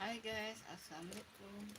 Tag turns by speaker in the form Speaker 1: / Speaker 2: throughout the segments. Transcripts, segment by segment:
Speaker 1: Hai guys, assalamualaikum.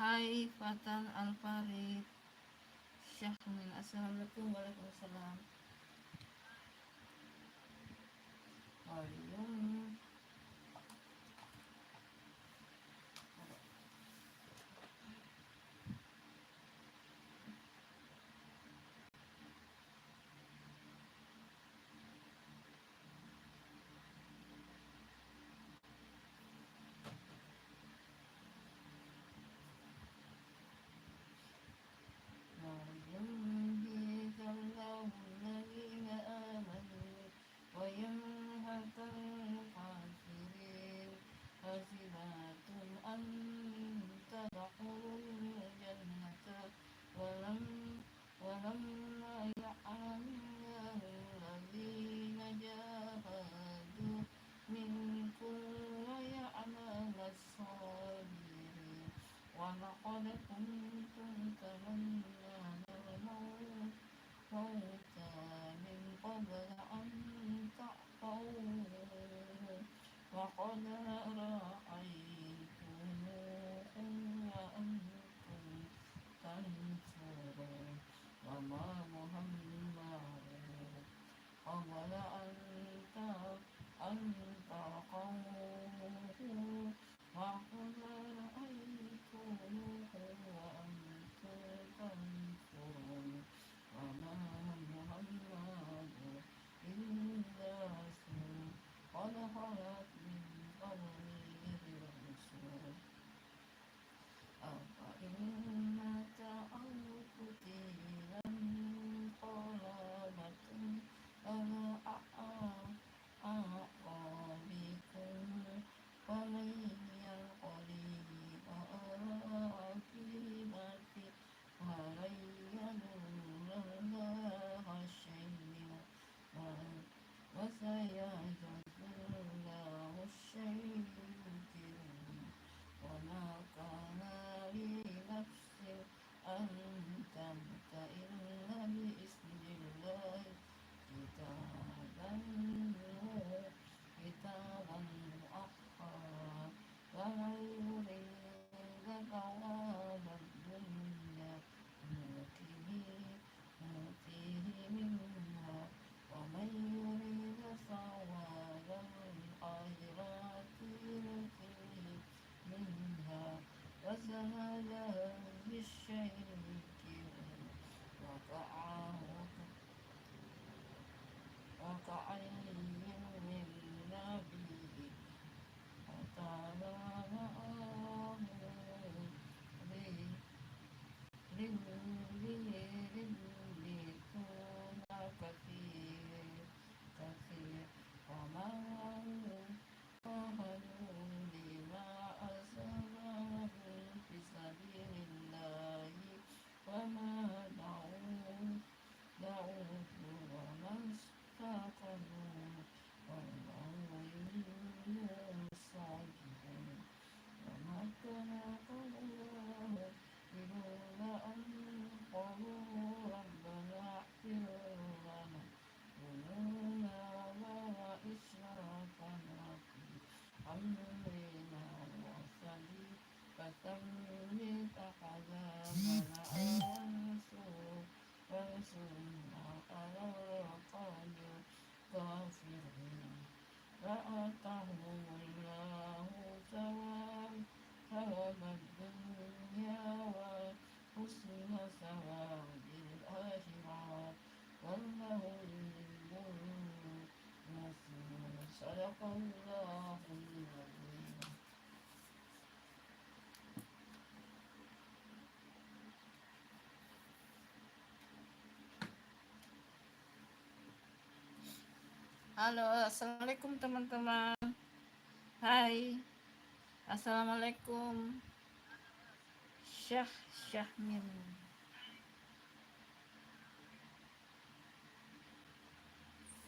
Speaker 1: Hai Fatan Alfarid Syahmin, assalamualaikum. Waalaikumsalam. How are you? أنت قومه وقل رأيتموه وأنتم تنظرون وما محمد إلا رسول قد خلت من قبله الرسل أفإن مات أو قتل انقلبتم على أعقابكم ومن ينقلب على عقبته فلن يضر الله شيئا وسيجزي الله الشاكرين وما كان لنفس أن تموت إلا بإذن الله كتابا مؤخرا ومن يريد ثواب الدنيا نؤتيه منها ومن يريد ثواب الآخرة نؤتيه منها وسنجزي الشاكرين وكأين من نبي قتل معه ربيتون كثير وما قهروا لما أصابهم في سبيل الله وما دعوه وما استقاموا والله يحب الصابرين وما كان قولهم إلا أن قالوا ربنا اغفر لنا ذنوبنا وإسرافنا في أمرنا فثبت أقدامنا وانصرنا على القوم الكافرين وآتاهم الله ثواب الدنيا وحسن ثواب الآخرة والله يحب المحسنين صدق الله العظيم. Halo, assalamualaikum teman-teman. Hai, assalamualaikum. Syahmin.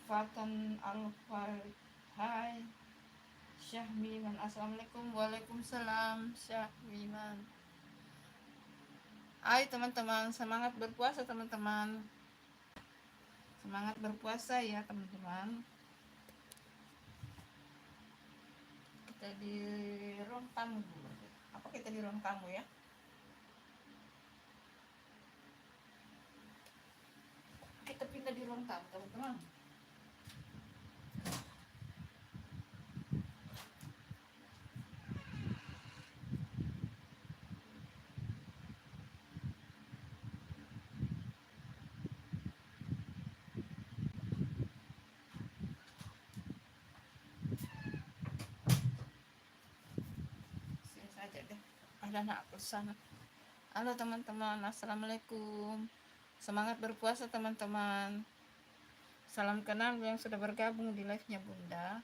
Speaker 1: Fatan Al-Farid. Hai, Syahmiman. Assalamualaikum. Waalaikumsalam, Syahmiman. Hai teman-teman, semangat berpuasa teman-teman. Semangat berpuasa ya teman-teman. Kita di ruang tamu dulu. Apa kita di ruang tamu ya? Kita pindah di ruang tamu teman-teman. Sini saja deh. Ada anak sana. Halo teman-teman, assalamualaikum. Semangat berpuasa teman-teman. Salam kenal yang sudah bergabung di live-nya Bunda.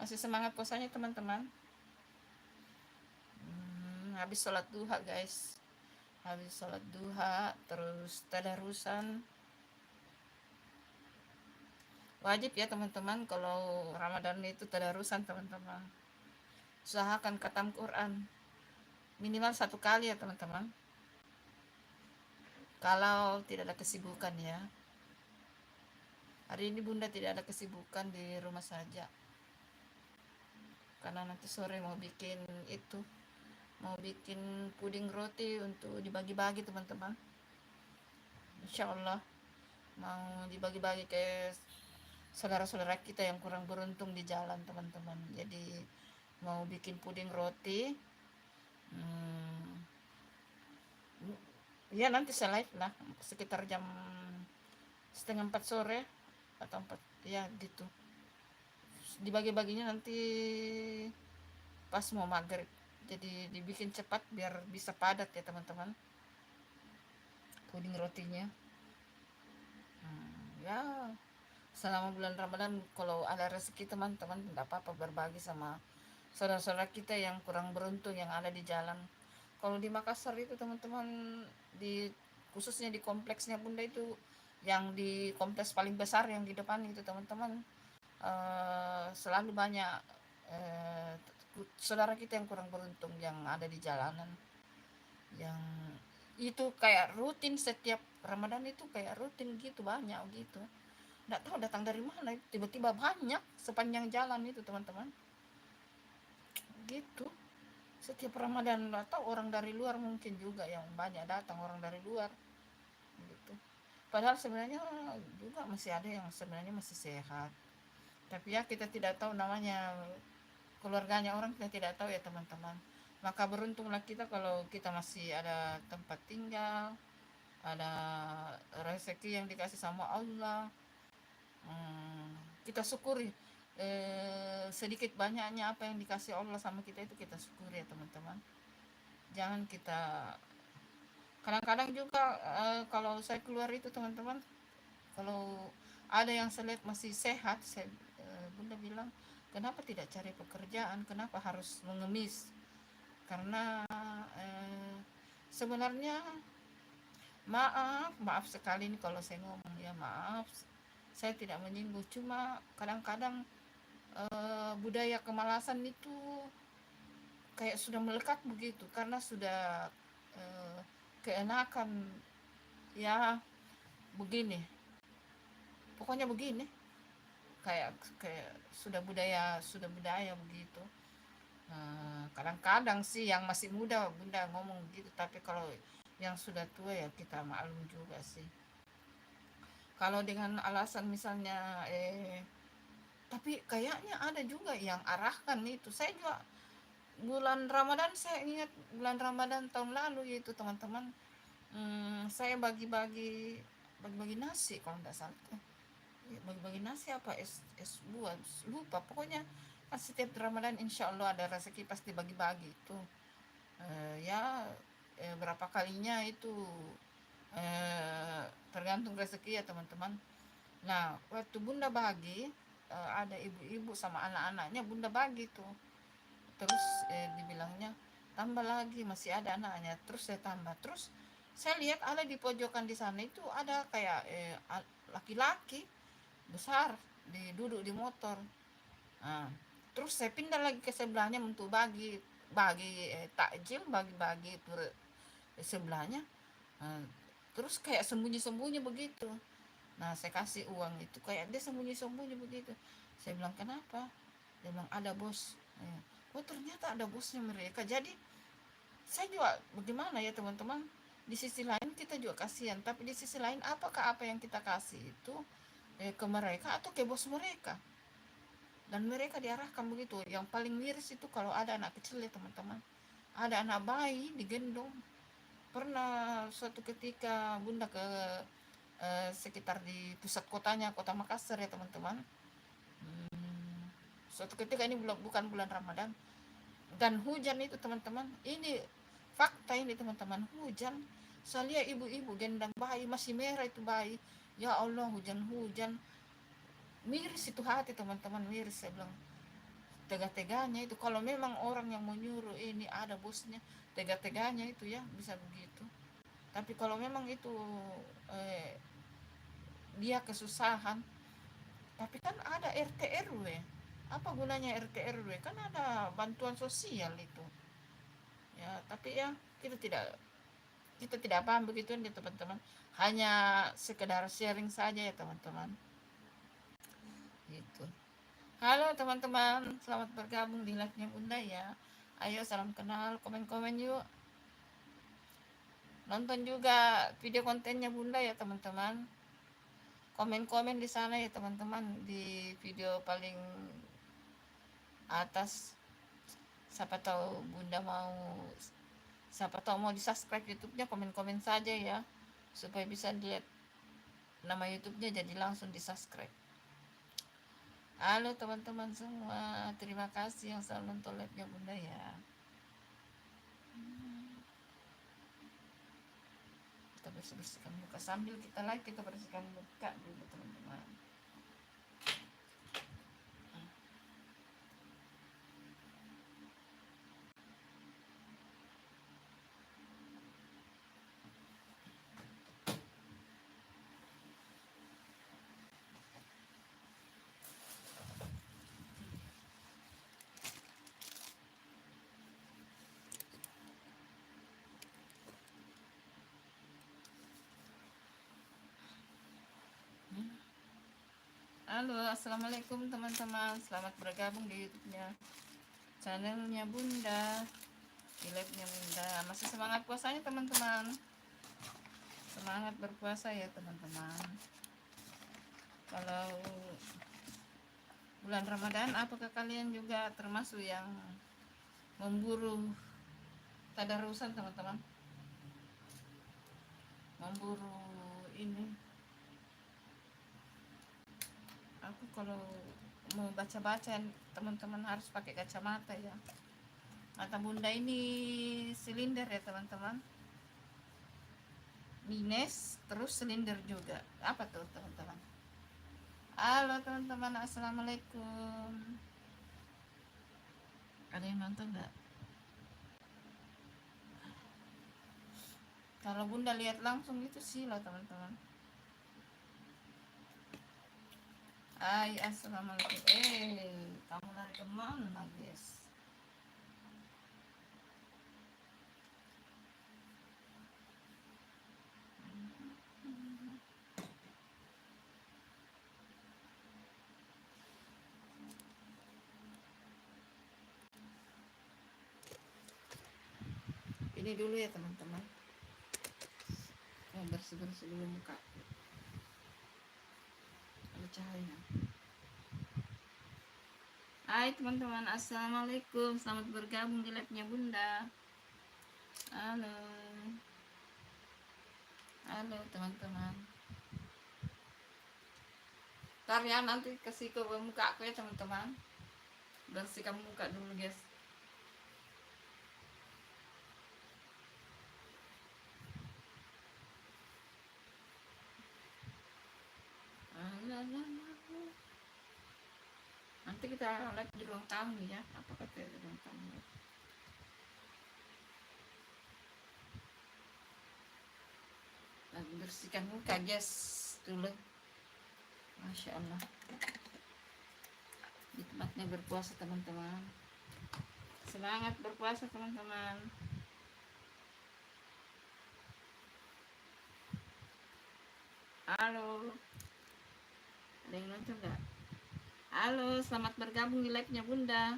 Speaker 1: Masih semangat puasanya teman-teman? Habis sholat duha guys. Habis sholat duha, terus tadarusan. Wajib ya teman-teman kalau Ramadan itu tadarusan teman-teman. Usahakan khatam Quran minimal 1 kali ya teman-teman. Kalau tidak ada kesibukan ya. Hari ini Bunda tidak ada kesibukan, di rumah saja. Karena nanti sore mau bikin puding roti untuk dibagi-bagi teman-teman. insya Allah mau dibagi-bagi ke saudara-saudara kita yang kurang beruntung di jalan teman-teman. Jadi mau bikin puding roti, hmm, ya nanti saya live lah sekitar jam setengah 4 sore atau 4 ya gitu, dibagi-baginya nanti pas mau maghrib, jadi dibikin cepat biar bisa padat ya teman-teman puding rotinya. Ya selama bulan Ramadan kalau ada rezeki teman-teman tidak apa-apa berbagi sama saudara-saudara kita yang kurang beruntung yang ada di jalan. Kalau di Makassar itu teman-teman, di khususnya di kompleksnya Bunda itu, yang di kompleks paling besar yang di depan itu teman-teman, selalu banyak eh, saudara kita yang kurang beruntung yang ada di jalanan, yang itu kayak rutin setiap Ramadan itu kayak rutin gitu, banyak gitu, nggak tahu datang dari mana tiba-tiba banyak sepanjang jalan itu teman-teman gitu setiap Ramadan. Atau orang dari luar mungkin juga yang banyak datang orang dari luar gitu, padahal sebenarnya juga masih ada yang sebenarnya masih sehat, tapi ya kita tidak tahu namanya keluarganya orang, kita tidak tahu ya teman-teman. Maka beruntunglah kita kalau kita masih ada tempat tinggal, ada rezeki yang dikasih sama Allah. Kita syukuri sedikit banyaknya apa yang dikasih Allah sama kita itu kita syukuri ya teman-teman. Jangan kita, kadang-kadang juga kalau saya keluar itu teman-teman, kalau ada yang saya lihat masih sehat, Bunda bilang kenapa tidak cari pekerjaan, kenapa harus mengemis, karena sebenarnya maaf sekali ini kalau saya ngomong ya, maaf saya tidak menyinggung, cuma kadang-kadang budaya kemalasan itu kayak sudah melekat begitu, karena sudah keenakan ya begini, pokoknya begini, kayak kayak sudah budaya begitu. Kadang-kadang sih yang masih muda Bunda ngomong gitu, tapi kalau yang sudah tua ya kita maklum juga sih. Kalau dengan alasan misalnya tapi kayaknya ada juga yang arahkan itu. Saya juga bulan Ramadan, saya ingat bulan Ramadan tahun lalu itu teman-teman, saya bagi-bagi nasi kalau tidak salah. Bagi-bagi nasi apa es buah lupa, pokoknya kan setiap Ramadan insya Allah ada rezeki pasti bagi-bagi itu. Ya berapa kalinya itu tergantung rezeki ya teman-teman. Nah waktu Bunda bagi, ada ibu-ibu sama anak-anaknya Bunda bagi tuh, terus dibilangnya tambah lagi masih ada anaknya, terus saya tambah, terus saya lihat ada di pojokan di sana itu ada kayak laki-laki besar duduk di motor. Nah, terus saya pindah lagi ke sebelahnya untuk bagi bagi takjil, bagi-bagi itu sebelahnya. Nah, terus kayak sembunyi-sembunyi begitu. Nah saya kasih uang itu kayak dia sembunyi-sembunyi begitu. Saya bilang kenapa, dia bilang ada bos. Oh ternyata ada bosnya mereka. Jadi saya juga bagaimana ya teman-teman, di sisi lain kita juga kasihan, tapi di sisi lain apakah apa yang kita kasih itu ke mereka atau ke bos mereka, dan mereka diarahkan begitu. Yang paling miris itu kalau ada anak kecil ya teman-teman, ada anak bayi digendong. Pernah suatu ketika Bunda ke sekitar di pusat kotanya, kota Makassar ya teman-teman. Suatu ketika ini bukan bulan Ramadan dan hujan itu teman-teman, ini fakta ini teman-teman, hujan. Saya lihat ibu-ibu gendang bayi masih merah itu bayi, ya Allah, hujan-hujan, miris itu hati teman-teman, miris. Saya bilang tega-teganya itu, kalau memang orang yang menyuruh ini ada bosnya, tega-teganya itu ya bisa begitu. Tapi kalau memang itu dia kesusahan, tapi kan ada RT RW, apa gunanya RT RW, kan ada bantuan sosial itu ya. Tapi ya kita tidak paham begitu ya teman-teman, hanya sekedar sharing saja ya teman-teman gitu. Halo teman-teman, selamat bergabung di live-nya Bunda ya. Ayo salam kenal, komen-komen yuk. Nonton juga video kontennya Bunda ya teman-teman. Komen-komen di sana ya teman-teman, di video paling atas. Siapa tahu mau di subscribe YouTube-nya, komen-komen saja ya, supaya bisa dilihat nama YouTube-nya, jadi langsung di subscribe. Halo teman-teman semua, terima kasih yang selalu nonton live-nya Bunda ya. Kita bersihkan muka, sambil kita live kita bersihkan muka dulu teman-teman. Halo, assalamualaikum teman-teman, selamat bergabung di YouTube-nya, channelnya Bunda, di live-nya Bunda. Masih semangat puasanya teman-teman, semangat berpuasa ya teman-teman. Kalau bulan Ramadan, apakah kalian juga termasuk yang memburu tadarusan teman-teman? Memburu ini, aku kalau mau baca-baca teman-teman harus pakai kacamata ya. Mata Bunda ini silinder ya teman-teman, minus terus silinder juga. Apa tuh teman-teman? Halo teman-teman, assalamualaikum. Ada yang nonton nggak? Kalau Bunda lihat langsung itu sih loh teman-teman. Hai, assalamualaikum. Kamu lari kemana guys? Ini dulu ya teman-teman, bersih-bersih dulu muka, ada cahaya. Hai teman-teman, assalamualaikum, selamat bergabung di live-nya Bunda. Halo, halo teman-teman. Ntar ya, nanti kasih ke muka aku ya teman-teman, bersihkan muka dulu guys. Nanti kita live di ruang tamu ya, apa kata di ruang tamu. Lagi bersihkan muka guys dulu. Masya Allah, nikmatnya berpuasa teman-teman, semangat berpuasa teman-teman. Halo, ada yang nonton nggak? Halo, selamat bergabung di live-nya Bunda.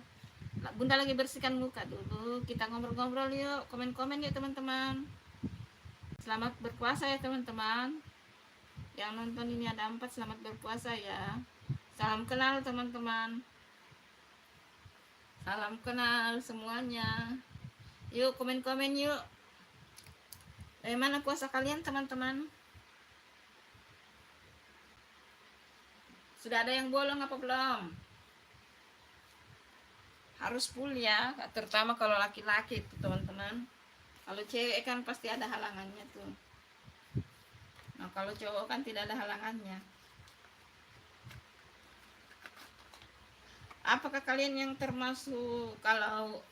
Speaker 1: Bunda lagi bersihkan muka dulu, kita ngobrol-ngobrol yuk, komen-komen yuk teman-teman. Selamat berpuasa ya teman-teman. Yang nonton ini ada 4, selamat berpuasa ya. Salam kenal teman-teman, salam kenal semuanya. Yuk komen-komen yuk, mana puasa kalian teman-teman? Sudah ada yang bolong apa belum? Harus full ya, terutama kalau laki-laki itu teman-teman. Kalau cewek kan pasti ada halangannya tuh. Nah kalau cowok kan tidak ada halangannya. Apakah kalian yang termasuk kalau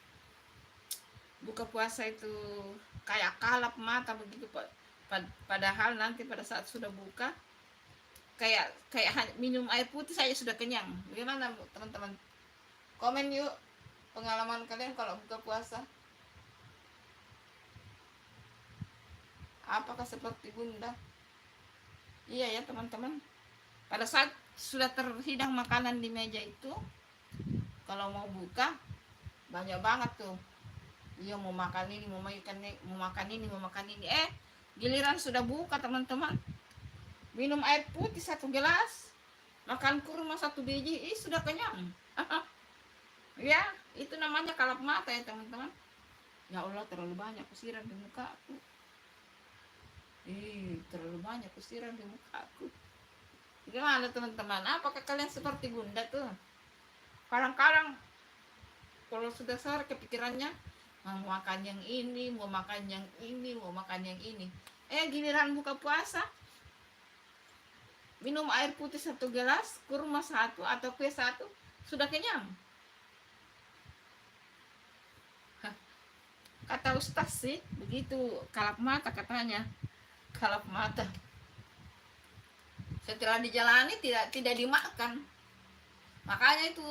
Speaker 1: buka puasa itu kayak kalap mata begitu, padahal nanti pada saat sudah buka kayak minum air putih saya sudah kenyang? Bagaimana teman-teman? Komen yuk pengalaman kalian kalau buka puasa. Apakah seperti Bunda? Iya ya teman-teman, pada saat sudah terhidang makanan di meja itu, kalau mau buka banyak banget tuh. Iya mau makan ini, mau makan ini, mau makan ini. Giliran sudah buka teman-teman, minum air putih 1 gelas, makan kurma 1 biji, sudah kenyang. Ya, itu namanya kalap mata ya teman-teman. Ya Allah, terlalu banyak kusiram di muka aku. Terlalu banyak kusiram di muka aku. Gimana teman-teman? Apakah kalian seperti bunda tuh? Kadang-kadang kalau sudah sore kepikirannya mau makan yang ini, mau makan yang ini, mau makan yang ini. Giliran buka puasa, minum air putih 1 gelas, kurma 1 atau kue 1, sudah kenyang. Kata Ustaz sih begitu, kalap mata katanya, kalap mata. Setelah dijalani tidak dimakan. Makanya itu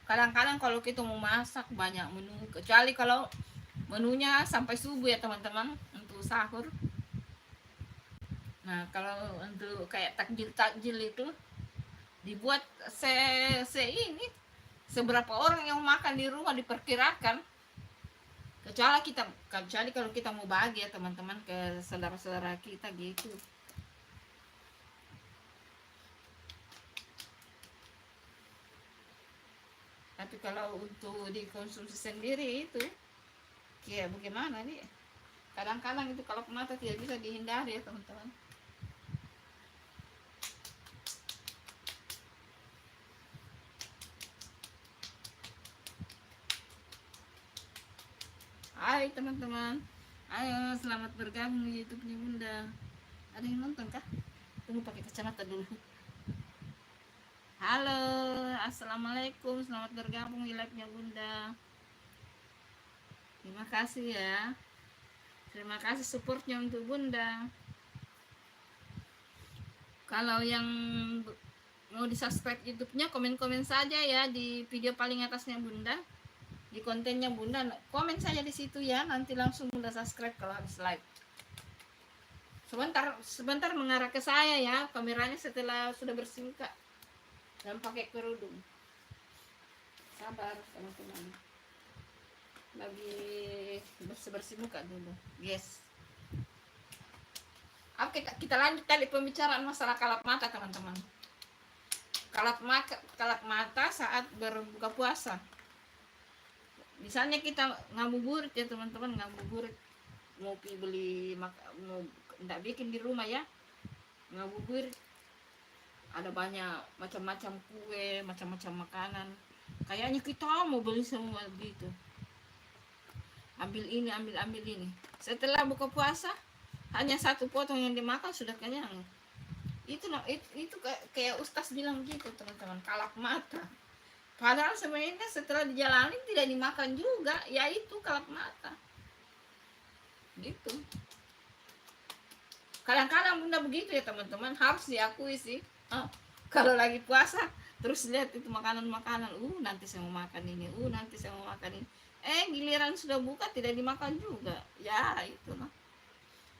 Speaker 1: kadang-kadang kalau kita mau masak banyak menu, kecuali kalau menunya sampai subuh ya teman-teman untuk sahur. Nah kalau untuk kayak takjil itu dibuat ini seberapa orang yang makan di rumah diperkirakan, kecuali kalau kita mau bagi ya teman-teman ke saudara-saudara kita gitu. Tapi kalau untuk dikonsumsi sendiri itu kayak bagaimana nih, kadang-kadang itu kalau mata tidak bisa dihindari ya teman-teman. Hai teman-teman, ayo selamat bergabung di YouTube-nya Bunda. Ada yang nonton kah? Tunggu pakai kacamata dulu. Halo, assalamualaikum, selamat bergabung di live-nya Bunda. Terima kasih ya, terima kasih supportnya untuk Bunda. Kalau yang mau di subscribe YouTube-nya, komen-komen saja ya di video paling atasnya Bunda, di kontennya Bunda, komen saja di situ ya, nanti langsung Bunda subscribe kalau habis live. Sebentar mengarah ke saya ya kameranya setelah sudah bersih muka dan pakai kerudung. Sabar teman-teman, lagi bersih muka dulu. Yes. Oke, kita lanjut tadi pembicaraan masalah kalap mata teman-teman. Kalap mata saat berbuka puasa. Misalnya kita ngabuburit ya teman-teman, ngabuburit, mau beli mau enggak bikin di rumah ya, ngabuburit, ada banyak macam-macam kue, macam-macam makanan, kayaknya kita mau beli semua gitu, ambil ini ambil ini. Setelah buka puasa hanya 1 potong yang dimakan sudah kenyang. Itu kayak Ustaz bilang gitu teman-teman, kalap mata. Padahal sebenarnya setelah dijalani tidak dimakan juga, yaitu kalap mata. Gitu. Kadang-kadang Bunda begitu ya teman-teman, harus diakui sih. Kalau lagi puasa terus lihat itu makanan-makanan, nanti saya mau makan ini, nanti saya mau makan ini. Giliran sudah buka tidak dimakan juga. Ya, itu lah.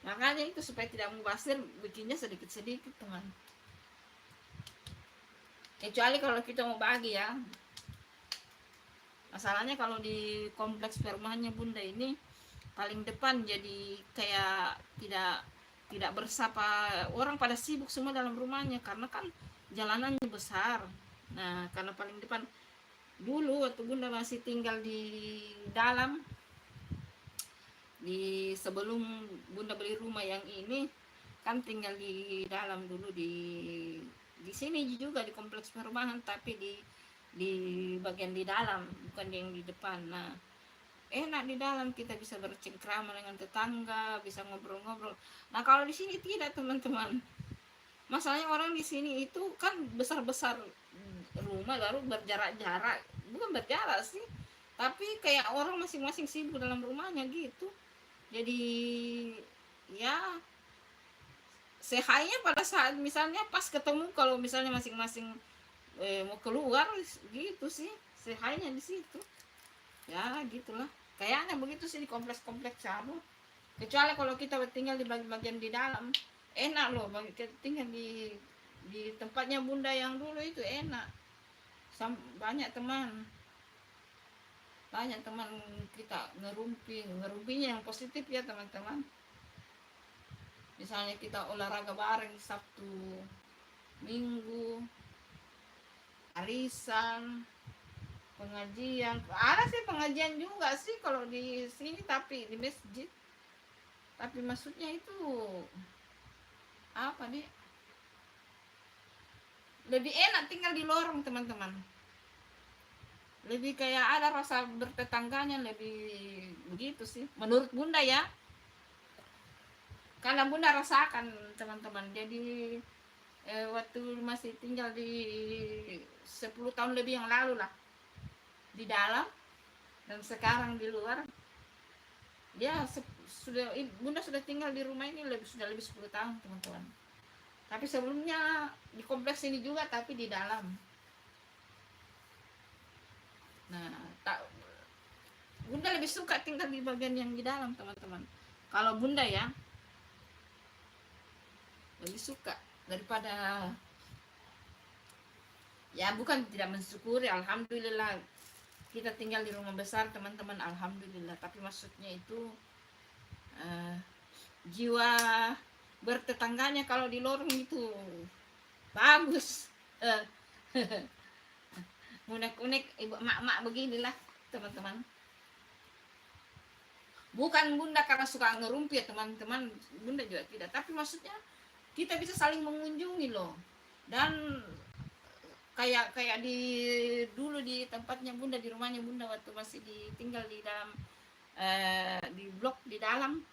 Speaker 1: Makanya itu supaya tidak mubazir, bikinnya sedikit-sedikit teman. Kecuali kalau kita mau bagi ya. Masalahnya kalau di kompleks perumahannya Bunda ini paling depan, jadi kayak tidak bersapa, orang pada sibuk semua dalam rumahnya karena kan jalanannya besar. Nah karena paling depan, dulu waktu Bunda masih tinggal di dalam, di sebelum Bunda beli rumah yang ini kan tinggal di dalam dulu, di sini juga di kompleks perumahan, tapi di bagian di dalam, bukan yang di depan. Nah enak di dalam, kita bisa bercengkrama dengan tetangga, bisa ngobrol-ngobrol. Nah kalau di sini tidak teman-teman. Masalahnya orang di sini itu kan besar-besar rumah, lalu berjarak-jarak, bukan berjarak sih, tapi kayak orang masing-masing sibuk dalam rumahnya gitu. Jadi ya sehainya pada saat misalnya pas ketemu, kalau misalnya masing-masing mau keluar gitu sih, sehainya di situ. Ya gitulah, kayaknya begitu sih di kompleks-kompleks Sabu. Kecuali kalau kita tinggal di bagian di dalam, enak loh, tinggal di tempatnya Bunda yang dulu itu enak. Banyak teman kita ngerumpinya yang positif ya teman-teman. Misalnya kita olahraga bareng Sabtu Minggu, arisan, pengajian. Ada sih pengajian juga sih kalau di sini, tapi di masjid. Tapi maksudnya itu apa nih, lebih enak tinggal di lorong teman-teman, lebih kayak ada rasa bertetangganya, lebih begitu sih menurut bunda ya, karena bunda rasakan teman-teman. Jadi waktu masih tinggal di 10 tahun lebih yang lalu lah di dalam, dan sekarang di luar. Ya sudah, bunda sudah tinggal di rumah ini sudah lebih 10 tahun teman-teman. Tapi sebelumnya di kompleks ini juga, tapi di dalam. Nah, bunda lebih suka tinggal di bagian yang di dalam teman-teman. Kalau bunda ya lebih suka daripada, ya bukan tidak mensyukuri, alhamdulillah kita tinggal di rumah besar teman-teman, alhamdulillah. Tapi maksudnya itu jiwa bertetangganya kalau di lorong itu bagus. Unek-unek ibu mak-mak beginilah teman-teman. Bukan bunda karena suka ngerumpi ya teman-teman, bunda juga tidak, tapi maksudnya kita bisa saling mengunjungi loh. Dan kayak di dulu di tempatnya bunda, di rumahnya bunda waktu masih tinggal di dalam di blok di dalam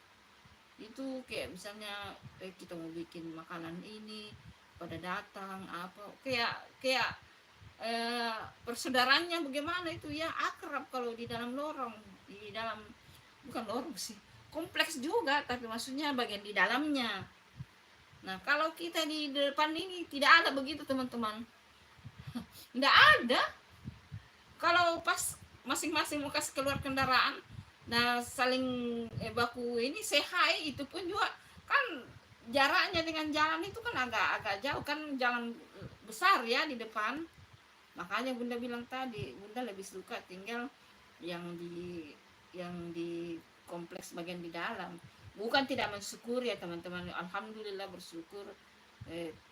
Speaker 1: itu, kayak misalnya kita mau bikin makanan ini pada datang apa, kayak persaudaranya bagaimana itu ya, akrab kalau di dalam lorong, di dalam, bukan lorong sih, kompleks juga, tapi maksudnya bagian di dalamnya. Nah kalau kita di depan ini tidak ada begitu teman-teman, tidak ada. Kalau pas masing-masing mau kasih keluar kendaraan, nah saling baku ini sehai, itu pun juga kan jaraknya dengan jalan itu kan agak jauh kan, jalan besar ya di depan. Makanya bunda bilang tadi, bunda lebih suka tinggal yang di kompleks bagian di dalam. Bukan tidak mensyukur ya teman-teman, alhamdulillah bersyukur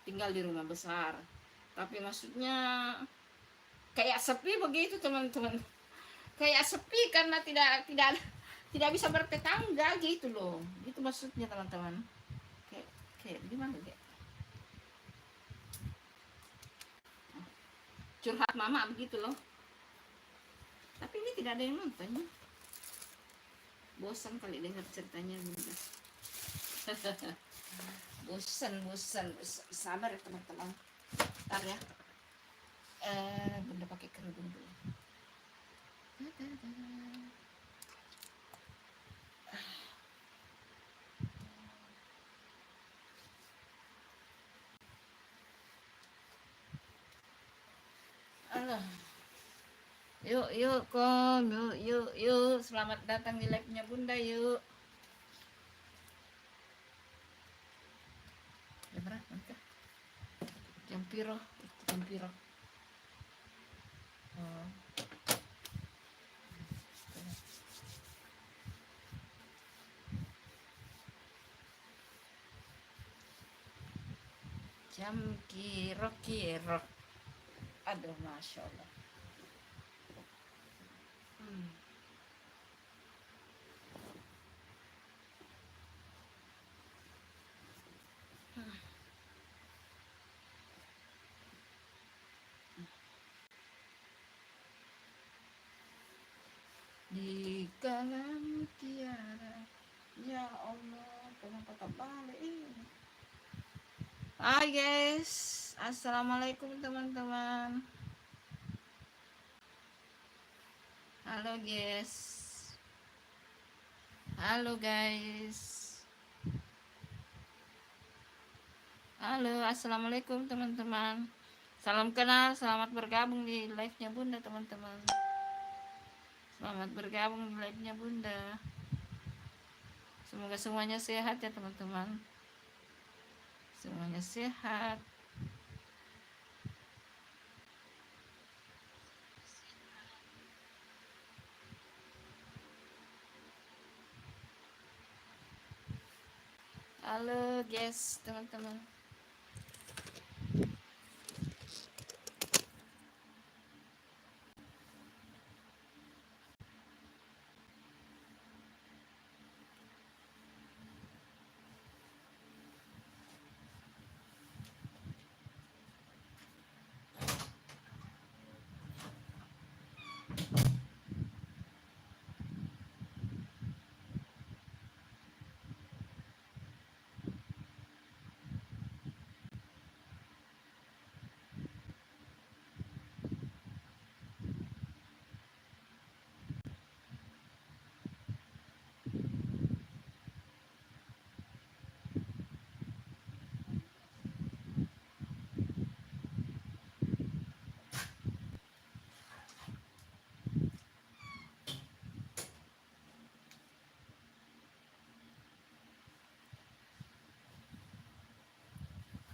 Speaker 1: tinggal di rumah besar. Tapi maksudnya kayak sepi begitu teman-teman, kayak sepi karena tidak bisa bertetangga gitu loh, gitu maksudnya teman-teman. Kayak gimana ya, curhat mama begitu loh. Tapi ini tidak ada yang nonton ya, bosan kali dengar ceritanya bunda. bosan, sabar ya teman-teman. Ntar ya, bunda pakai kerudung dulu. Alah. Yuk kom, yuk, selamat datang di live-nya bunda, yuk. Ya berapa nanti? Jam piro. Oh. Jam kiro. Aduh, masya Allah. Di kalam tiara, ya Allah, kenapa tak balik ini? Hai guys, assalamualaikum teman-teman. Halo guys, halo guys, halo, assalamualaikum teman-teman. Salam kenal, selamat bergabung di live-nya bunda teman-teman. Selamat bergabung di live-nya bunda. Semoga semuanya sehat ya teman-teman. Semuanya sehat. Halo guys, teman-teman.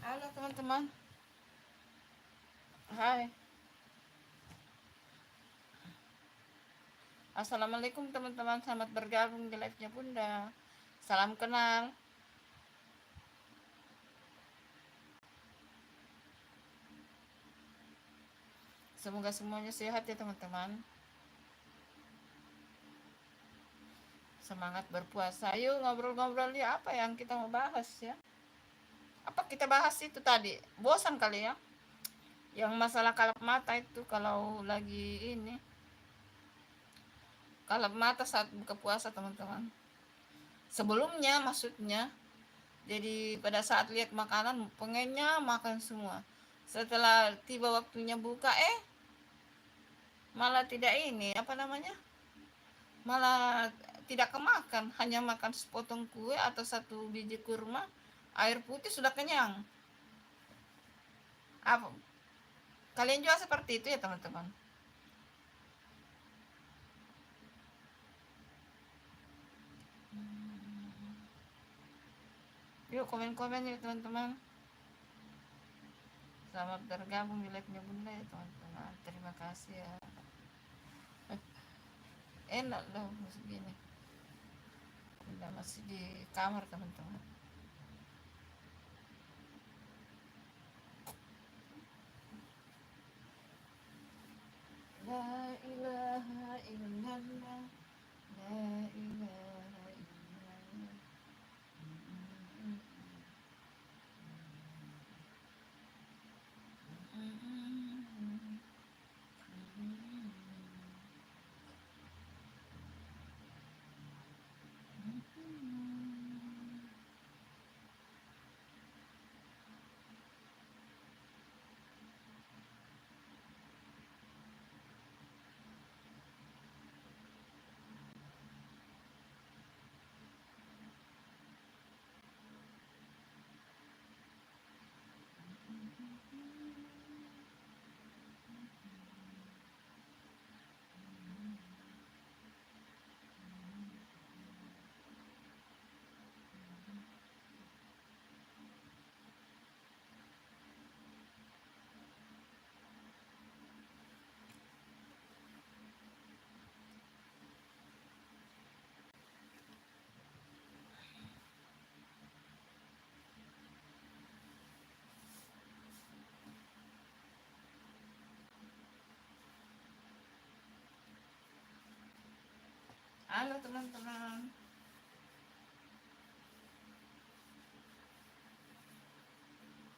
Speaker 1: Halo teman-teman. Hai. Assalamualaikum teman-teman. Selamat bergabung di live-nya Bunda. Salam kenal. Semoga semuanya sehat ya teman-teman. Semangat berpuasa. Yuk ngobrol-ngobrol ya, apa yang kita mau bahas ya. Apa kita bahas itu tadi? Bosan kali ya. Yang masalah kalap mata itu kalau lagi ini. Kalap mata saat buka puasa teman-teman. Sebelumnya maksudnya. Jadi pada saat lihat makanan pengennya makan semua. Setelah tiba waktunya buka malah tidak ini apa namanya? Malah tidak kemakan, hanya makan sepotong kue atau satu biji kurma, air putih sudah kenyang. Apa kalian juga seperti itu ya teman-teman? Yuk komen-komen ya teman-teman. Selamat bergabung di live-nya Bunda ya teman-teman. Terima kasih ya. Enak loh segini. Bunda masih di kamar teman-teman. La ilaha illallah. La ilaha illallah. Halo teman-teman.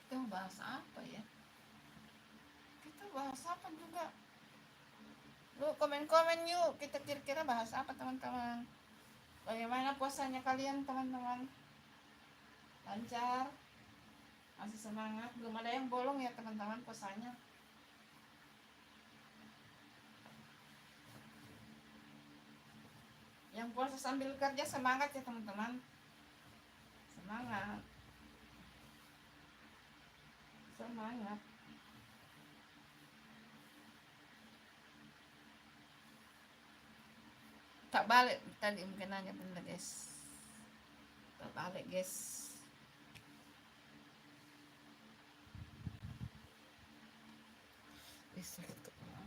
Speaker 1: Kita mau bahas apa ya? Kita bahas apa juga? Lu komen-komen yuk. Kita kira-kira bahas apa teman-teman? Bagaimana puasanya kalian teman-teman? Lancar? Masih semangat? Belum ada yang bolong ya teman-teman puasanya? Yang puasa sambil kerja semangat ya teman-teman. Semangat. Semangat. Tak balik tadi mungkin nanya bener guys. Tak balik guys. Sakit kepala.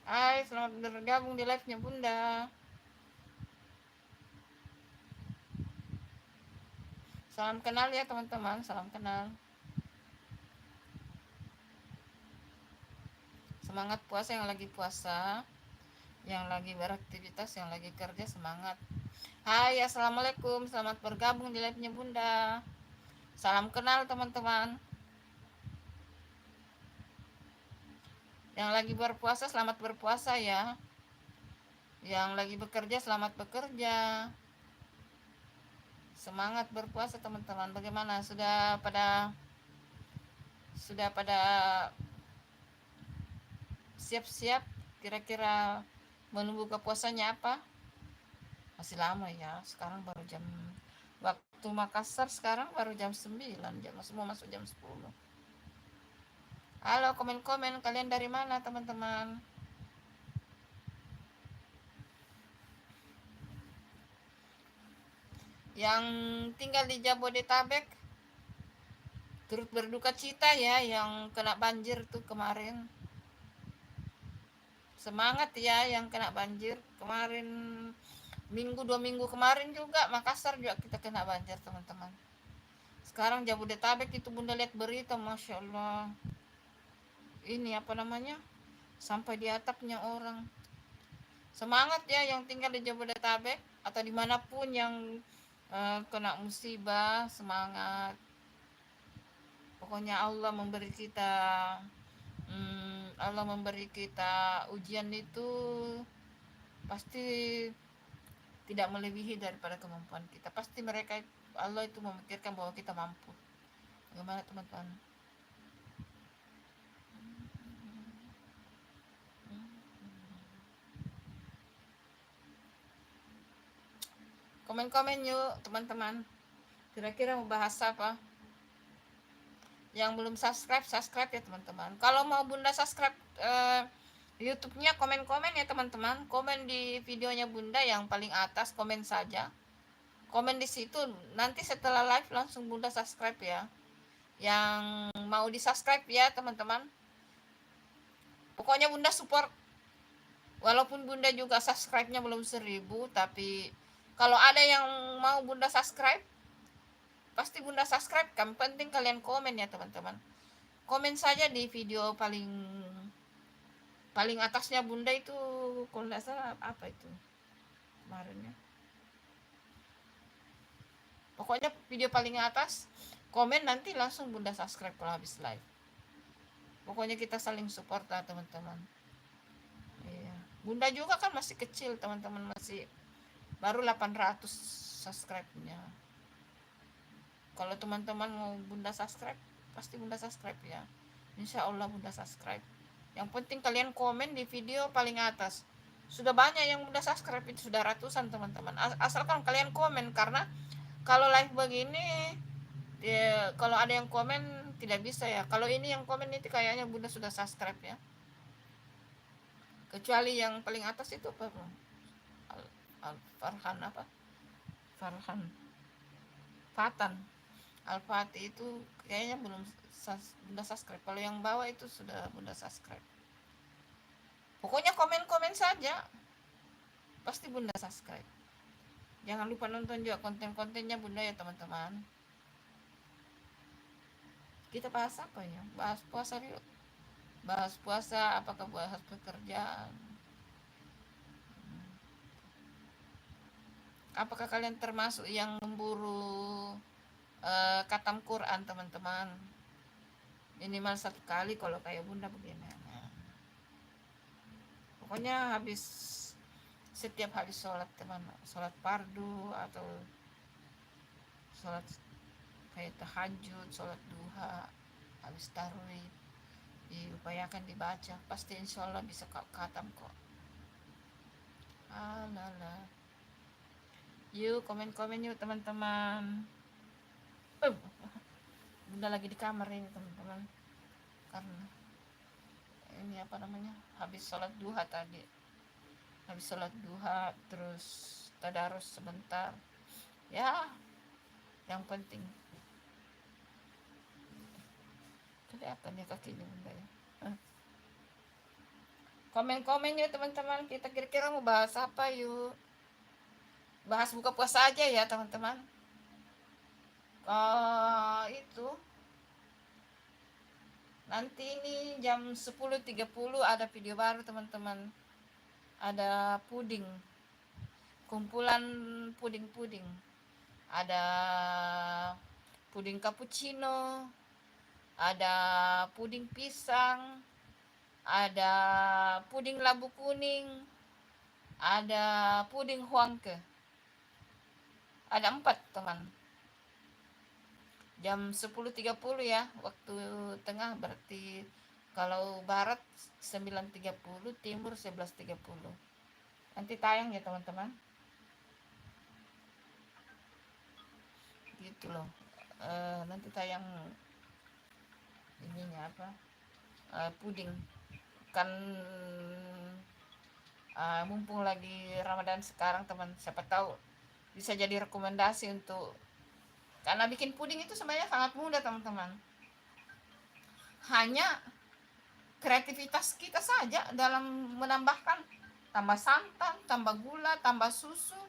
Speaker 1: Hai, selamat bergabung di live-nya Bunda. Salam kenal ya teman-teman, salam kenal. Semangat puasa yang lagi puasa, yang lagi beraktivitas, yang lagi kerja, semangat. Hai, assalamualaikum, selamat bergabung di live-nya Bunda. Salam kenal teman-teman. Yang lagi berpuasa, selamat berpuasa ya. Yang lagi bekerja, selamat bekerja. Semangat berpuasa teman-teman. Bagaimana? Sudah pada siap-siap? Kira-kira menu buka puasanya apa? Masih lama ya. Sekarang baru jam, waktu Makassar sekarang baru jam 9, jam semua masuk jam 10. Halo, komen-komen, kalian dari mana teman-teman? Yang tinggal di Jabodetabek turut berduka cita ya, yang kena banjir tuh kemarin. Semangat ya yang kena banjir kemarin, minggu 2 minggu kemarin juga Makassar juga kita kena banjir teman-teman. Sekarang Jabodetabek itu Bunda lihat berita, Masya Allah, ini apa namanya, sampai di atapnya orang. Semangat ya yang tinggal di Jabodetabek atau dimanapun yang kena musibah, semangat. Pokoknya Allah memberi kita ujian itu pasti tidak melebihi daripada kemampuan kita. Pasti Allah itu memikirkan bahwa kita mampu. Bagaimana teman-teman? Komen-komen yuk teman-teman. Kira-kira mau bahas apa? Yang belum subscribe, subscribe ya teman-teman. Kalau mau Bunda subscribe YouTube-nya, komen-komen ya teman-teman. Komen di videonya Bunda yang paling atas, komen saja. Komen di situ, nanti setelah live langsung Bunda subscribe ya. Yang mau di subscribe ya teman-teman. Pokoknya Bunda support. Walaupun Bunda juga subscribe-nya belum 1000, tapi kalau ada yang mau Bunda subscribe, pasti Bunda subscribe kan. Penting kalian komen ya teman-teman. Komen saja di video paling atasnya Bunda itu, kalau nggak salah apa itu kemarin ya. Pokoknya video paling atas, komen nanti langsung Bunda subscribe kalau habis live. Pokoknya kita saling support lah teman-teman. Iya. Bunda juga kan masih kecil teman-teman, masih baru 800 subscribe-nya. Kalau teman-teman mau Bunda subscribe, pasti Bunda subscribe ya. Insya Allah Bunda subscribe. Yang penting kalian komen di video paling atas. Sudah banyak yang Bunda subscribe, itu sudah ratusan teman-teman. Asalkan kalian komen, karena kalau live begini ya, kalau ada yang komen tidak bisa ya. Kalau ini yang komen itu kayaknya Bunda sudah subscribe ya. Kecuali yang paling atas itu apa? Farhan apa? Farhan Fatan Al-Fatih itu kayaknya belum Bunda subscribe. Kalau yang bawah itu sudah Bunda subscribe. Pokoknya komen-komen saja, pasti Bunda subscribe. Jangan lupa nonton juga konten-kontennya Bunda ya teman-teman. Kita bahas apa ya? Bahas puasa yuk. Bahas puasa, apakah bahas pekerjaan? Apakah kalian termasuk yang memburu khatam Quran teman-teman? Minimal 1 kali kalau kayak Bunda bagaimana? Pokoknya setiap habis sholat teman, sholat fardu atau sholat kayak tahajud, sholat duha, habis tarawih, diupayakan dibaca, pasti insya Allah bisa khatam kok. Alala. Yuk komen-komen yuk teman-teman. Bunda lagi di kamar ini teman-teman, karena ini apa namanya, habis sholat duha tadi. Habis sholat duha terus tadarus sebentar ya, yang penting. Kelihatan ya kakinya Bunda ya. Komen-komen ya teman-teman, kita kira-kira mau bahas apa yuk. Bahas buka puasa aja ya teman-teman. Itu nanti ini jam 10.30 ada video baru teman-teman. Ada puding, kumpulan puding-puding. Ada puding cappuccino, ada puding pisang, ada puding labu kuning, ada puding huangke. Ada 4 teman. Jam 10.30 ya, waktu tengah berarti kalau barat 9.30, timur 11.30. Nanti tayang ya teman-teman. Gitu loh. Nanti tayang ininya apa? Puding. Kan mumpung lagi Ramadan sekarang teman, siapa tahu bisa jadi rekomendasi untuk, karena bikin puding itu sebenarnya sangat mudah teman-teman. Hanya kreativitas kita saja dalam menambahkan, tambah santan, tambah gula, tambah susu,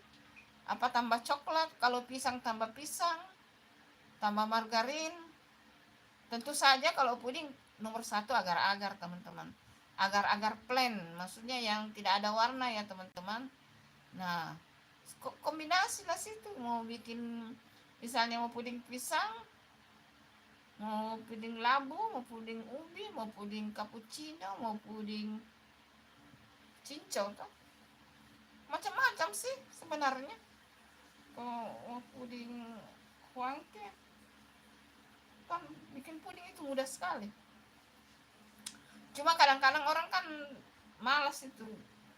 Speaker 1: tambah coklat, kalau pisang tambah pisang, tambah margarin. Tentu saja kalau puding nomor 1 agar-agar teman-teman, agar-agar plain, maksudnya yang tidak ada warna ya teman-teman. Nah, kombinasi lah situ, mau bikin misalnya mau puding pisang, mau puding labu, mau puding ubi, mau puding cappuccino, mau puding cincau tuh, macam-macam sih sebenarnya. Kalau mau puding huangke kan bikin puding itu mudah sekali. Cuma kadang-kadang orang kan malas itu,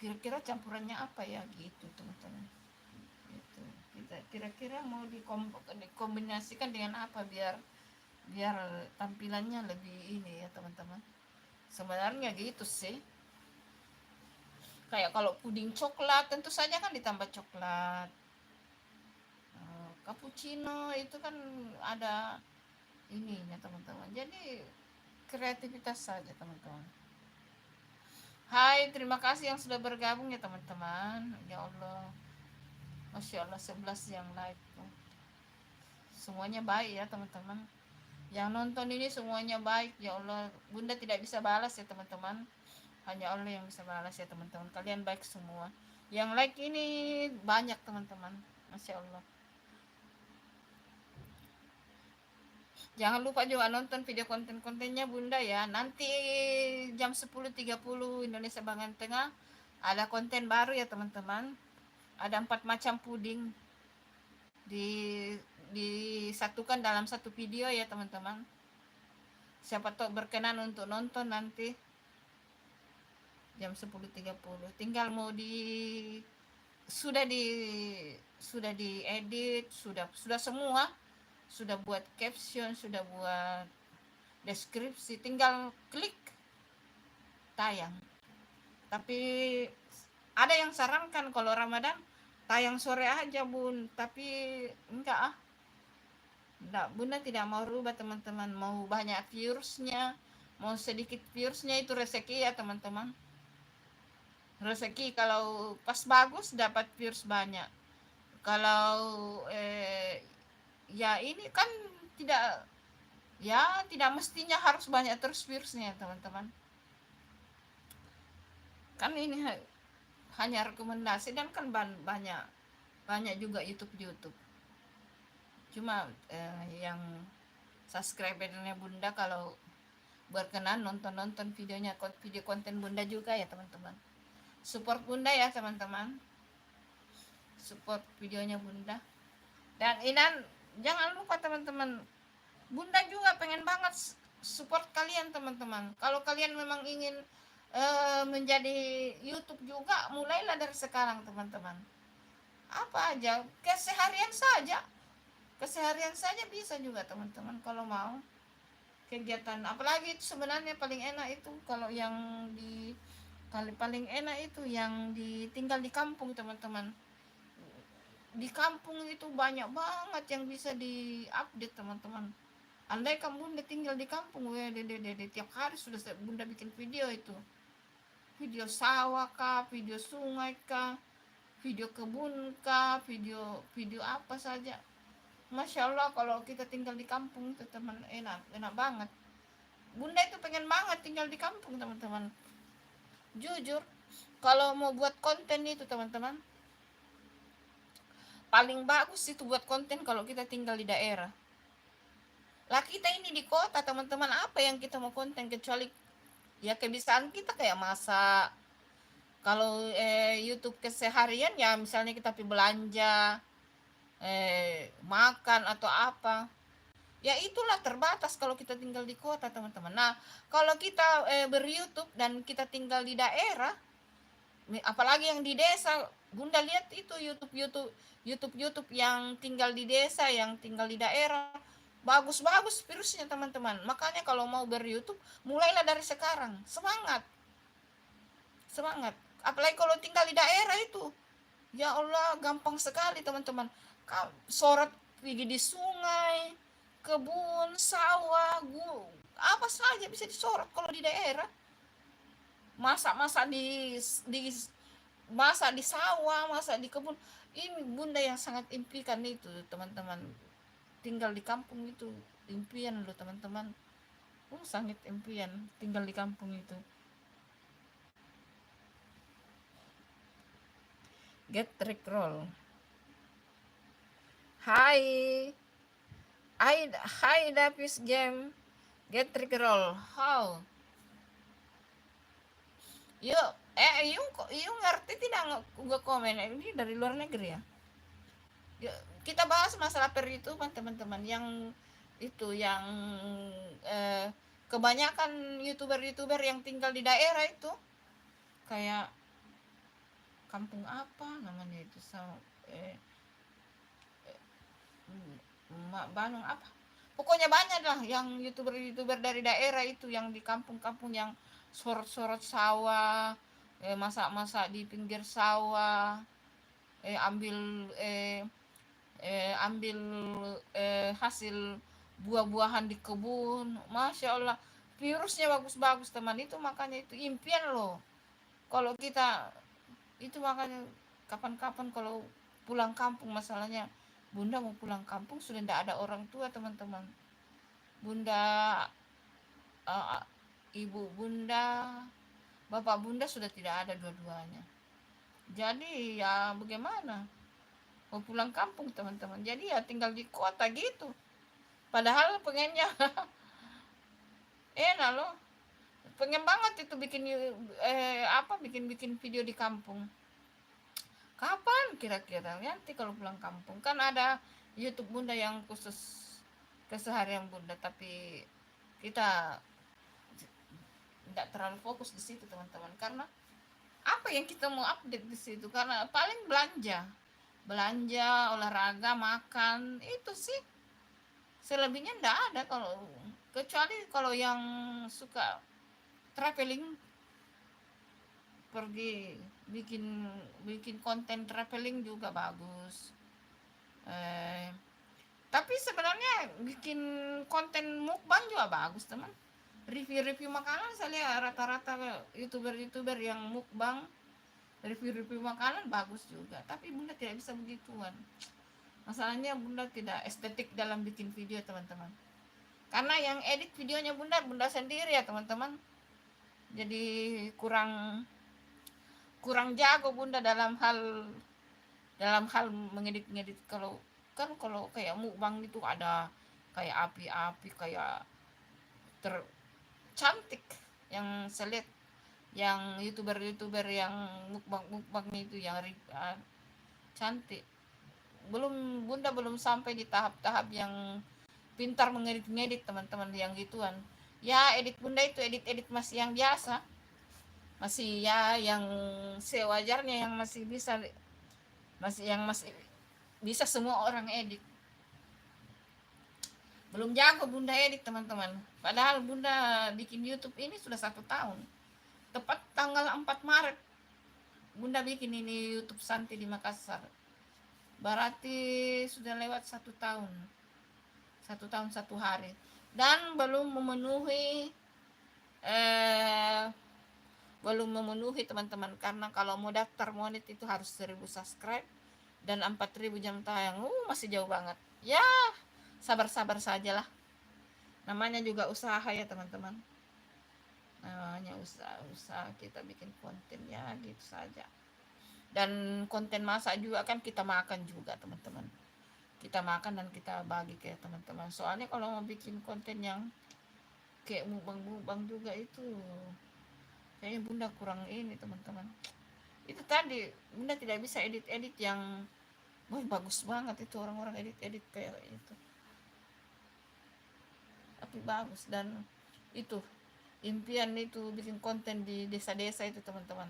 Speaker 1: kira-kira campurannya apa ya gitu teman-teman. Gitu. Kita kira-kira mau dikombinasikan dengan apa biar tampilannya lebih ini ya teman-teman. Sebenarnya gitu sih. Kayak kalau puding coklat tentu saja kan ditambah coklat. Cappuccino itu kan ada ininya teman-teman. Jadi kreativitas saja teman-teman. Hai, terima kasih yang sudah bergabung ya teman-teman. Ya Allah, Masya Allah 11 yang like tuh. Semuanya baik ya teman-teman. Yang nonton ini semuanya baik. Ya Allah, Bunda tidak bisa balas ya teman-teman. Hanya Allah yang bisa balas ya teman-teman. Kalian baik semua. Yang like ini banyak teman-teman. Masya Allah. Jangan lupa juga nonton video konten-kontennya Bunda ya. Nanti jam 10.30 Indonesia bagian tengah ada konten baru ya teman-teman. Ada 4 macam puding disatukan dalam satu video ya teman-teman. Siapa tahu berkenan untuk nonton nanti jam 10.30. Tinggal mau sudah diedit, sudah semua, sudah buat caption, sudah buat deskripsi, tinggal klik tayang. Tapi ada yang sarankan kalau Ramadan tayang sore aja Bun, tapi enggak Bunda tidak mau rubah teman-teman, mau banyak viewersnya, mau sedikit viewersnya itu rezeki ya teman-teman. Rezeki kalau pas bagus dapat viewers banyak. Kalau ya ini kan tidak mestinya harus banyak terus viewersnya teman-teman. Kan ini hanya rekomendasi dan kan banyak juga YouTube. Cuma yang subscribernya Bunda kalau berkenan nonton videonya, video konten Bunda juga ya teman-teman. Support Bunda ya teman-teman. Support videonya Bunda. Dan Inan jangan lupa teman-teman, Bunda juga pengen banget support kalian teman-teman. Kalau kalian memang ingin menjadi YouTube juga, mulailah dari sekarang teman-teman. Apa aja, keseharian saja bisa juga teman-teman kalau mau kegiatan. Apalagi itu sebenarnya paling enak itu kalau yang paling enak itu yang tinggal di kampung teman-teman. Di kampung itu banyak banget yang bisa diupdate teman-teman. Andai kamu Bunda tinggal di kampung, tiap hari sudah Bunda bikin video itu. video sawah kah, video sungai kah, video kebun kah, video video apa saja. Masya Allah, kalau kita tinggal di kampung itu teman, enak enak banget. Bunda itu pengen banget tinggal di kampung teman-teman, jujur. Kalau mau buat konten itu teman-teman, paling bagus itu buat konten kalau kita tinggal di daerah. Lah kita ini di kota teman-teman, apa yang kita mau konten kecuali ya kebiasaan kita kayak masak. Kalau YouTube keseharian ya misalnya kita pergi belanja, makan atau apa. Ya itulah terbatas kalau kita tinggal di kota teman-teman. Nah kalau kita ber-YouTube dan kita tinggal di daerah, apalagi yang di desa, Bunda lihat itu YouTube yang tinggal di desa, yang tinggal di daerah, bagus-bagus virusnya teman-teman. Makanya kalau mau ber-YouTube, mulailah dari sekarang. Semangat. Semangat. Apalagi kalau tinggal di daerah itu. Ya Allah, gampang sekali teman-teman. Sorot pergi di sungai, kebun, sawah, apa saja bisa disorot kalau di daerah. Masak-masak di masak di sawah, masak di kebun. Ini Bunda yang sangat impikan itu teman-teman. Tinggal di kampung itu impian loh teman-teman. Sangat impian tinggal di kampung itu. Get Rickroll. Hai. Hai Davis Game. Get Rickroll. How? Yuk, you ngerti tidak nggak komen? Ini dari luar negeri ya. Yuk, kita bahas masalah perhitungan teman-teman. Yang itu yang kebanyakan youtuber yang tinggal di daerah itu kayak kampung apa namanya itu, Bandung apa, pokoknya banyak lah yang youtuber dari daerah itu yang di kampung-kampung yang sorot-sorot sawah, masak-masak di pinggir sawah, ambil hasil buah-buahan di kebun. Masya Allah, virusnya bagus-bagus teman. Itu makanya itu impian loh kalau kita itu. Makanya kapan-kapan kalau pulang kampung, masalahnya Bunda mau pulang kampung sudah tidak ada orang tua teman-teman. Bunda, ibu Bunda, bapak Bunda sudah tidak ada dua-duanya. Jadi ya bagaimana, mau pulang kampung teman-teman. Jadi ya tinggal di kota gitu. Padahal pengennya enak loh, pengen banget itu bikin bikin video di kampung. Kapan kira-kira nanti kalau pulang kampung? Kan ada YouTube Bunda yang khusus keseharian Bunda, tapi kita tidak terlalu fokus di situ teman-teman, karena apa yang kita mau update di situ, karena paling belanja, olahraga, makan, itu sih. Selebihnya tidak ada, kalau kecuali kalau yang suka traveling, pergi bikin konten traveling juga bagus. Tapi sebenarnya bikin konten mukbang juga bagus teman. Review makanan, saya lihat rata-rata youtuber yang mukbang review makanan bagus juga. Tapi Bunda tidak bisa begituan. Masalahnya Bunda tidak estetik dalam bikin video teman-teman. Karena yang edit videonya Bunda sendiri ya teman-teman. Jadi kurang jago Bunda dalam hal mengedit. Kalau kayak mukbang itu ada kayak api-api, kayak cantik yang saya lihat, yang youtuber yang mukbang itu yang cantik. Bunda belum sampai di tahap yang pintar mengedit teman-teman, yang gituan. Ya edit Bunda itu edit masih yang biasa, masih ya yang sewajarnya, yang masih bisa semua orang edit. Belum jago Bunda edit teman-teman. Padahal Bunda bikin YouTube ini sudah 1 tahun. Tepat tanggal 4 Maret Bunda bikin ini YouTube Santi di Makassar. Berarti sudah lewat 1 tahun. 1 tahun 1 hari. Dan belum memenuhi belum memenuhi teman-teman, karena kalau mau daftar monet itu harus 1000 subscribe dan 4000 jam tayang. Masih jauh banget ya, sabar-sabar sajalah, namanya juga usaha ya teman-teman, namanya usaha kita bikin konten ya, gitu saja. Dan konten masak juga kan kita makan juga teman-teman, kita makan dan kita bagi ke teman-teman. Soalnya kalau mau bikin konten yang kayak mukbang juga itu kayaknya bunda kurang ini teman-teman. Itu tadi bunda tidak bisa edit yang bagus banget, itu orang-orang edit kayak itu, tapi bagus. Dan itu impian itu bikin konten di desa-desa itu teman-teman,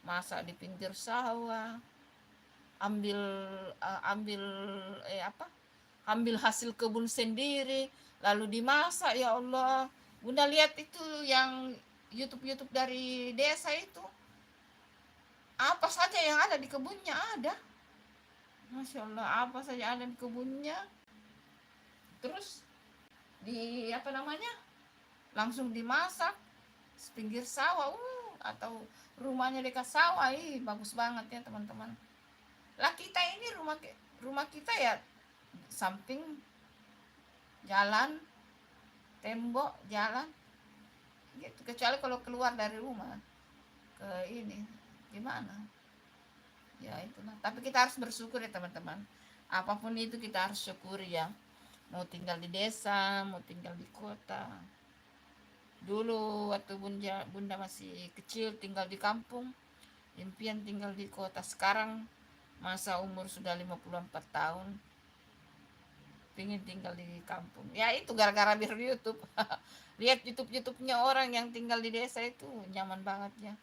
Speaker 1: masak di pinggir sawah, ambil ambil ambil hasil kebun sendiri lalu dimasak. Ya Allah, bunda lihat itu yang YouTube dari desa itu, apa saja yang ada di kebunnya ada, Masya Allah, apa saja ada di kebunnya. Terus di apa namanya, langsung dimasak pinggir sawah, atau rumahnya dekat sawah. Bagus banget ya teman-teman. Lah kita ini rumah kita ya samping jalan, tembok jalan gitu, kecuali kalau keluar dari rumah ke ini gimana ya itulah. Tapi kita harus bersyukur ya teman-teman, apapun itu kita harus syukuri ya, mau tinggal di desa, mau tinggal di kota. Dulu waktu bunda masih kecil tinggal di kampung, impian tinggal di kota. Sekarang masa umur sudah 54 tahun, pingin tinggal di kampung. Ya itu gara-gara biar YouTube. Lihat YouTube-nya orang yang tinggal di desa itu nyaman banget ya.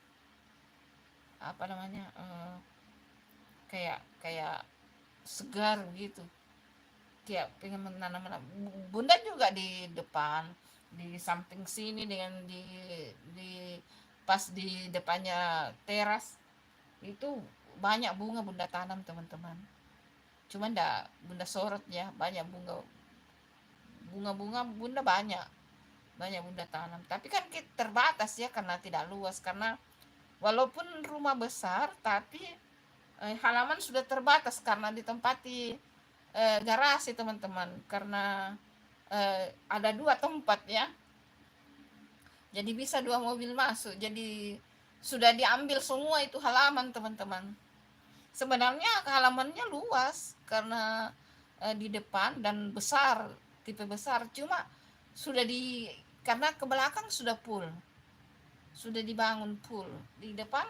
Speaker 1: Apa namanya? Kayak segar gitu. Kayak pengen menanam. Bunda juga di depan, di samping sini, dengan di pas di depannya teras itu banyak bunga bunda tanam teman-teman. Cuman enggak bunda sorot ya, banyak bunga bunda banyak bunda tanam. Tapi kan kita terbatas ya, karena tidak luas, karena walaupun rumah besar tapi halaman sudah terbatas karena ditempati garasi teman-teman, karena ada 2 tempat ya, jadi bisa 2 mobil masuk, jadi sudah diambil semua itu halaman teman-teman. Sebenarnya halamannya luas karena di depan dan besar, tipe besar, cuma karena ke belakang sudah sudah dibangun full, di depan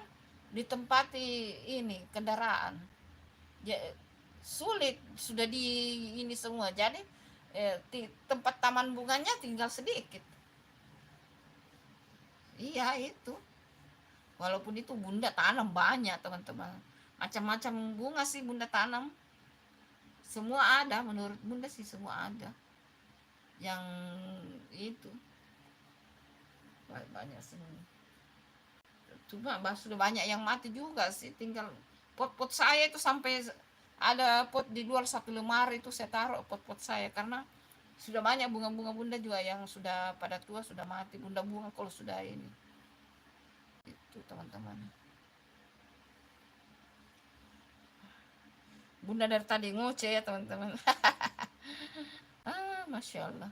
Speaker 1: ditempati ini kendaraan ya, sulit, sudah di ini semua. Jadi tempat taman bunganya tinggal sedikit. Iya itu, walaupun itu bunda tanam banyak teman-teman, macam-macam bunga sih bunda tanam, semua ada, menurut bunda sih semua ada yang itu banyak semua. Cuma sudah banyak yang mati juga sih, tinggal pot-pot saya itu sampai ada pot di luar 1 lemari itu saya taruh pot-pot saya, karena sudah banyak bunga-bunga bunda juga yang sudah pada tua, sudah mati bunda bunga kalau sudah ini itu teman-teman. Bunda dari tadi ngoceh ya teman-teman. Masya Allah.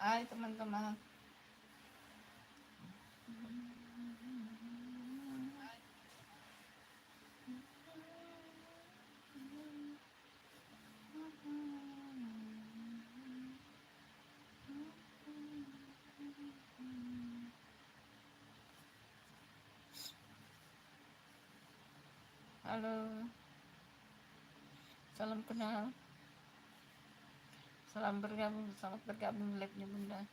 Speaker 1: Hai teman-teman. Halo, salam kenal, selamat bergabung live-nya Bunda.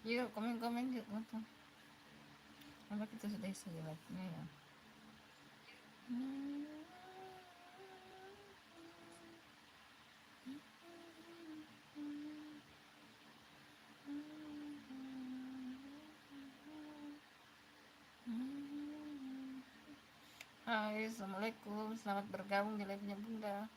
Speaker 1: Yuk komen-komen yuk teman-teman. Apa kita sudah isi live-nya ya? Hai, assalamualaikum, selamat bergabung di live-nya Bunda.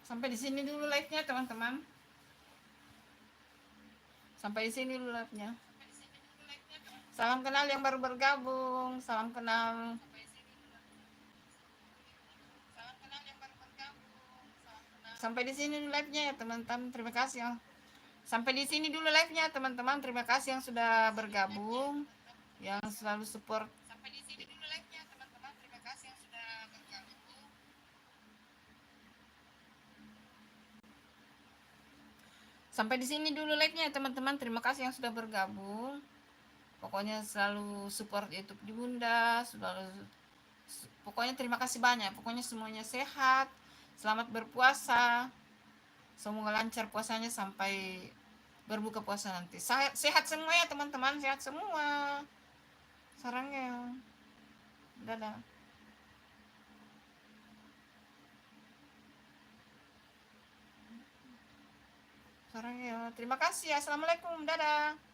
Speaker 1: Sampai di sini dulu live-nya teman-teman. Sampai di sini dulu live-nya. Salam kenal yang baru bergabung. Salam kenal. Sampai di sini dulu live-nya ya teman-teman. Terima kasih ya. Sampai di sini dulu live-nya teman-teman. Terima kasih yang sudah bergabung, yang selalu support. Sampai di sini dulu live-nya teman-teman. Terima kasih yang sudah bergabung. Sampai di sini dulu live-nya teman-teman. Terima kasih yang sudah bergabung. Pokoknya selalu support YouTube di Bunda, pokoknya terima kasih banyak. Pokoknya semuanya sehat, selamat berpuasa, semoga lancar puasanya sampai berbuka puasa nanti. Sehat semua ya teman-teman, sehat semua. Sarangnya, dadah. Sarangnya, terima kasih ya. Assalamualaikum, dadah.